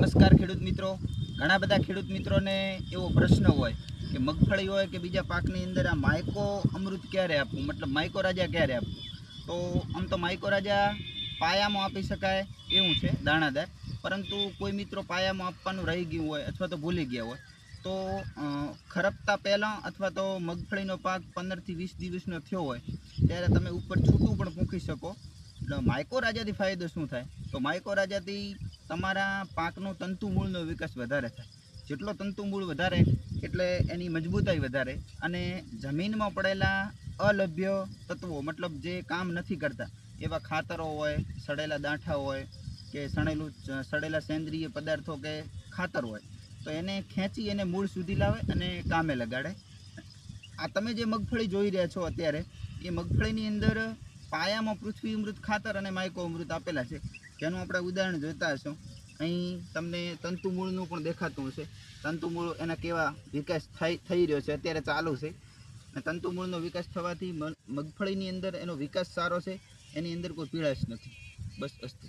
નમસ્કાર ખેડૂત મિત્રો। ઘણા બધા ખેડૂત મિત્રોને એવો પ્રશ્ન હોય કે મગફળી હોય કે બીજા પાકની અંદર આ માઇકો અમૃત ક્યારે આપવું, મતલબ માઇકો રાજા ક્યારે આપવું। તો આમ તો માઇકો રાજા પાયામાં આપી શકાય એવું છે દાણાદાર, પરંતુ કોઈ મિત્રો પાયામાં આપવાનું રહી ગયું હોય અથવા તો ભૂલી ગયા હોય તો ખરપતા પહેલાં અથવા તો મગફળીનો પાક 15 થી 20 દિવસનો થયો હોય ત્યારે તમે ઉપર છૂટું પણ મૂકી શકો। માઇકો રાજાથી ફાયદો શું થાય? તો માઇકો રાજાથી તમારા પાકનો તંતુમૂળનો વિકાસ વધારે થાય। જેટલો તંતુમૂળ વધારે એટલે એની મજબૂતાઈ વધારે, અને જમીનમાં પડેલા અલભ્ય તત્વો મતલબ જે કામ નથી કરતા એવા ખાતરો હોય, સડેલા દાંઠા હોય કે સડેલા સેન્દ્રિય પદાર્થો કે ખાતર હોય તો એને ખેંચી એને મૂળ સુધી લાવે અને કામે લગાડે। આ તમે જે મગફળી જોઈ રહ્યા છો અત્યારે, એ મગફળીની અંદર પાયામાં પૃથ્વી અમૃત ખાતર અને માઇકો અમૃત આપેલા છે, જેનું આપણે ઉદાહરણ જોતા હશો। અહીં તમને તંતુમૂળનું પણ દેખાતું હશે, તંતુમૂળ એના કેવા વિકાસ થઈ રહ્યો છે, અત્યારે ચાલુ છે। અને તંતુમૂળનો વિકાસ થવાથી મગફળીની અંદર એનો વિકાસ સારો છે, એની અંદર કોઈ પીળાશ નથી। બસ અસ્તુ।